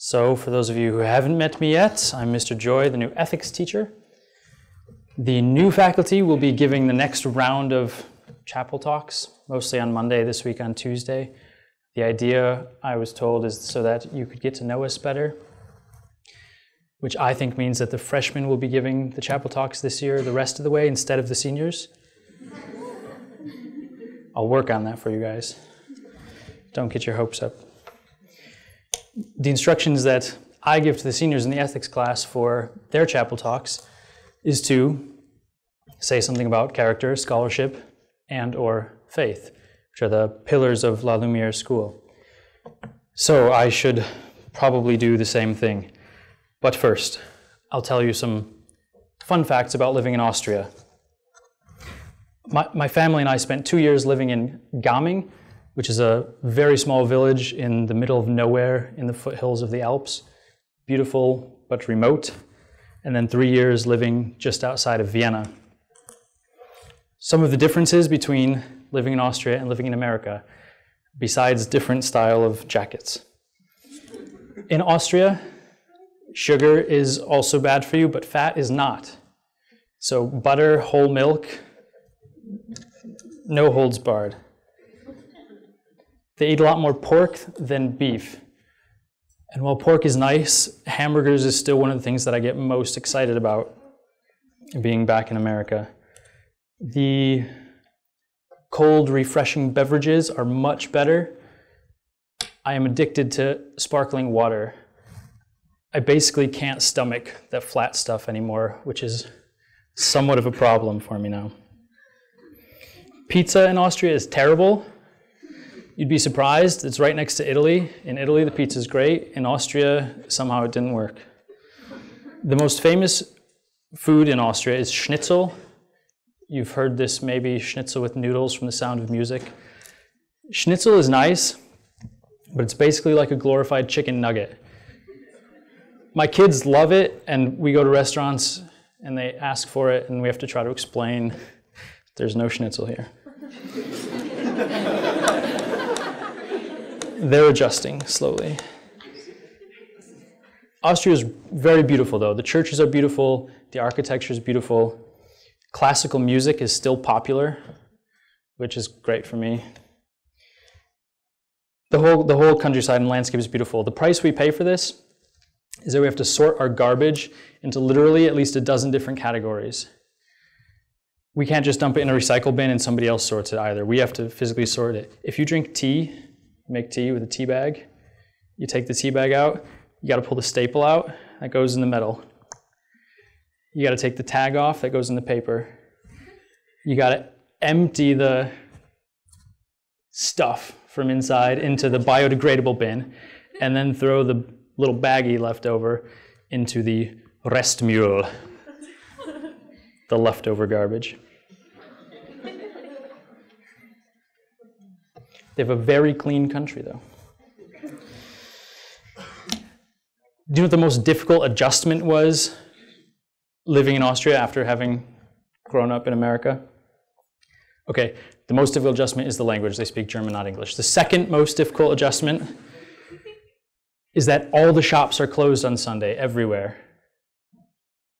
So, for those of you who haven't met me yet, I'm Mr. Joy, the new ethics teacher. The new faculty will be giving the next round of chapel talks, mostly on Monday, this week on Tuesday. The idea, I was told, is so that you could get to know us better, which I think means that the freshmen will be giving the chapel talks this year the rest of the way instead of the seniors. I'll work on that for you guys. Don't get your hopes up. The instructions that I give to the seniors in the ethics class for their chapel talks is to say something about character, scholarship, and or faith, which are the pillars of La Lumiere school. So I should probably do the same thing. But first, I'll tell you some fun facts about living in Austria. My family and I spent 2 years living in Gaming, which is a very small village in the middle of nowhere in the foothills of the Alps. Beautiful, but remote. And then 3 years living just outside of Vienna. Some of the differences between living in Austria and living in America, besides different style of jackets. In Austria, sugar is also bad for you, but fat is not. So butter, whole milk, no holds barred. They eat a lot more pork than beef. And while pork is nice, hamburgers is still one of the things that I get most excited about being back in America. The cold, refreshing beverages are much better. I am addicted to sparkling water. I basically can't stomach that flat stuff anymore, which is somewhat of a problem for me now. Pizza in Austria is terrible. You'd be surprised. It's right next to Italy. In Italy, the pizza's great. In Austria, somehow it didn't work. The most famous food in Austria is schnitzel. You've heard this maybe, schnitzel with noodles from The Sound of Music. Schnitzel is nice, but it's basically like a glorified chicken nugget. My kids love it, and we go to restaurants, and they ask for it, and we have to try to explain there's no schnitzel here. They're adjusting slowly. Austria is very beautiful, though. The churches are beautiful. The architecture is beautiful. Classical music is still popular, which is great for me. The whole countryside and landscape is beautiful. The price we pay for this is that we have to sort our garbage into literally at least a dozen different categories. We can't just dump it in a recycle bin and somebody else sorts it either. We have to physically sort it. If you drink tea, make tea with a tea bag, you take the tea bag out, you got to pull the staple out, that goes in the metal. You got to take the tag off, that goes in the paper. You got to empty the stuff from inside into the biodegradable bin, and then throw the little baggie left over into the Restmüll, the leftover garbage. They have a very clean country, though. Do you know what the most difficult adjustment was living in Austria after having grown up in America? Okay, the most difficult adjustment is the language. They speak German, not English. The second most difficult adjustment is that all the shops are closed on Sunday everywhere.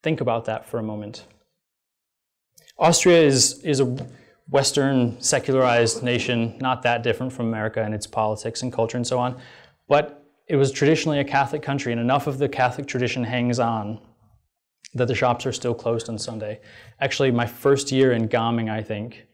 Think about that for a moment. Austria is a Western secularized nation, not that different from America in its politics and culture and so on, but it was traditionally a Catholic country, and enough of the Catholic tradition hangs on that the shops are still closed on Sunday. Actually, my first year in Gaming, I think,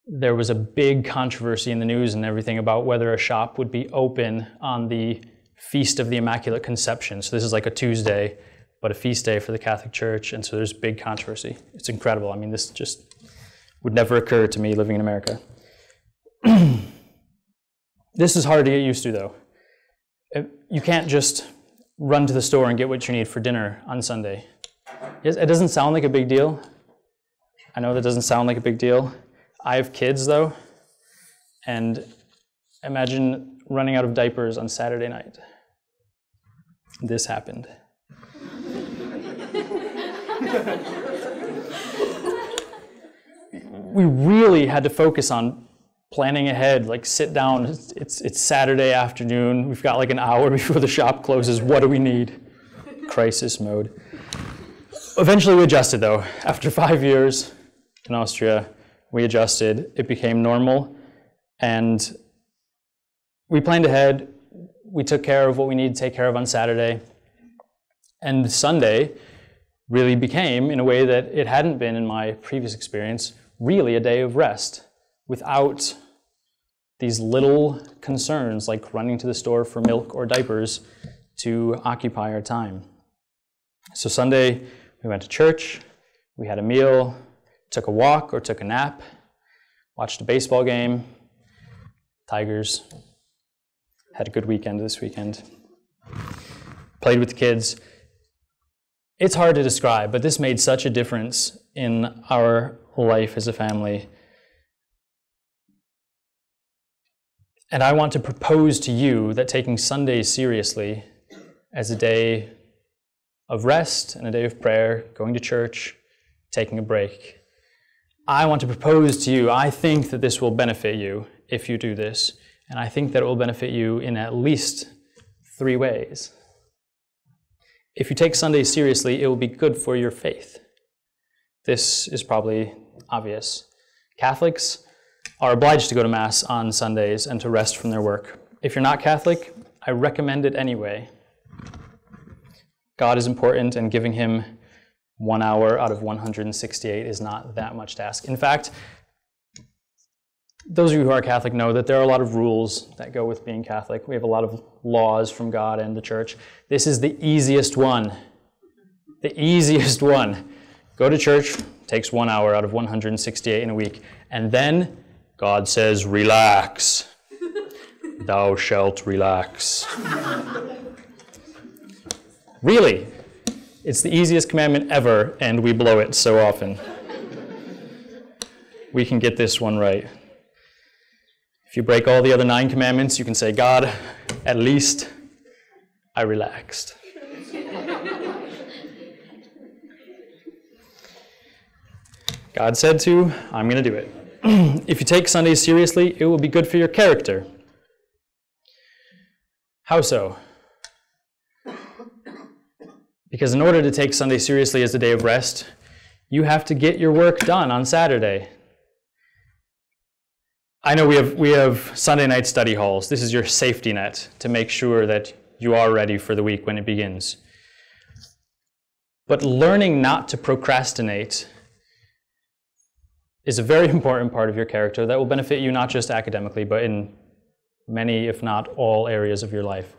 there was a big controversy in the news and everything about whether a shop would be open on the Feast of the Immaculate Conception. So this is like a Tuesday, but a feast day for the Catholic Church, and so there's big controversy. It's incredible. I mean, this just would never occur to me living in America. This is hard to get used to, though. You can't just run to the store and get what you need for dinner on Sunday. It doesn't sound like a big deal. I know that doesn't sound like a big deal. I have kids, though, and imagine running out of diapers on Saturday night. This happened. We really had to focus on planning ahead, like sit down, it's Saturday afternoon, we've got like an hour before the shop closes, what do we need? Crisis mode. Eventually we adjusted though. After 5 years in Austria, we adjusted, it became normal, and we planned ahead, we took care of what we needed to take care of on Saturday, and Sunday really became, in a way that it hadn't been in my previous experience, really a day of rest, without these little concerns like running to the store for milk or diapers to occupy our time. So Sunday, we went to church, we had a meal, took a walk or took a nap, watched a baseball game, Tigers, had a good weekend this weekend, played with the kids. It's hard to describe, but this made such a difference in our life as a family. And I want to propose to you that taking Sundays seriously as a day of rest and a day of prayer, going to church, taking a break, I want to propose to you, I think that this will benefit you if you do this, and I think that it will benefit you in at least 3 ways. If you take Sundays seriously, it will be good for your faith. This is probably obvious. Catholics are obliged to go to Mass on Sundays and to rest from their work. If you're not Catholic, I recommend it anyway. God is important, and giving him 1 hour out of 168 is not that much to ask. In fact, those of you who are Catholic know that there are a lot of rules that go with being Catholic. We have a lot of laws from God and the church. This is the easiest one. The easiest one. Go to church, takes 1 hour out of 168 in a week, and then God says, relax. Thou shalt relax. Really, it's the easiest commandment ever, and we blow it so often. We can get this one right. If you break all the other 9 commandments, you can say, God, at least I relaxed. God said to, I'm going to do it. If you take Sundays seriously, it will be good for your character. How so? Because in order to take Sunday seriously as a day of rest, you have to get your work done on Saturday. I know we have Sunday night study halls. This is your safety net to make sure that you are ready for the week when it begins. But learning not to procrastinate is a very important part of your character that will benefit you not just academically, but in many, if not all, areas of your life.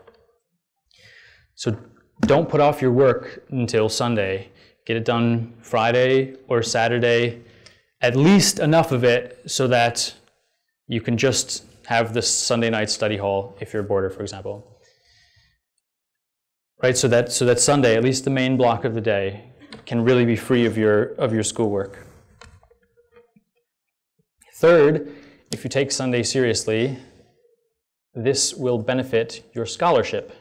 So don't put off your work until Sunday. Get it done Friday or Saturday, at least enough of it so that you can just have this Sunday night study hall if you're a boarder, for example. Right, so that Sunday, at least the main block of the day, can really be free of your schoolwork. Third, if you take Sunday seriously, this will benefit your scholarship.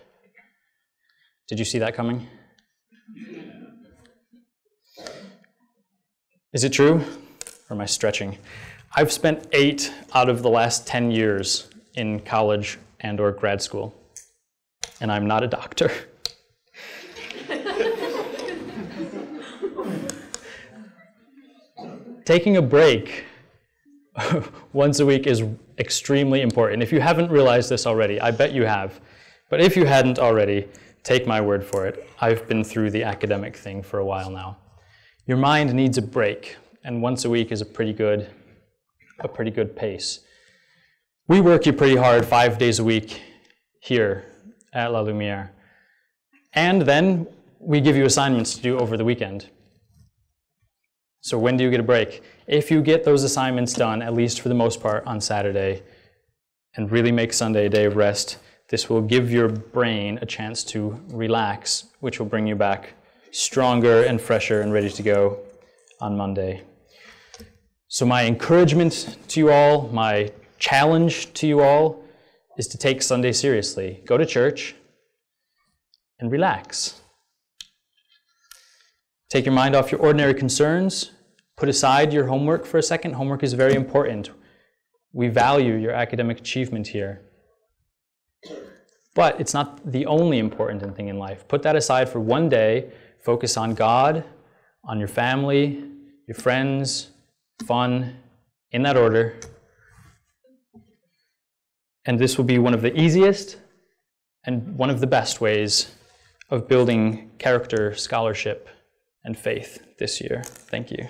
Did you see that coming? Is it true? Or am I stretching? I've spent 8 out of the last 10 years in college and or grad school, and I'm not a doctor. Taking a break once a week is extremely important. If you haven't realized this already, I bet you have. But if you hadn't already, take my word for it. I've been through the academic thing for a while now. Your mind needs a break, and once a week is a pretty good pace. We work you pretty hard 5 days a week here at La Lumiere. And then we give you assignments to do over the weekend. So when do you get a break? If you get those assignments done, at least for the most part, on Saturday, and really make Sunday a day of rest, this will give your brain a chance to relax, which will bring you back stronger and fresher and ready to go on Monday. So my encouragement to you all, my challenge to you all, is to take Sunday seriously. Go to church and relax. Take your mind off your ordinary concerns. Put aside your homework for a second. Homework is very important. We value your academic achievement here. But it's not the only important thing in life. Put that aside for one day. Focus on God, on your family, your friends, fun, in that order. And this will be one of the easiest and one of the best ways of building character, scholarship, and faith this year. Thank you.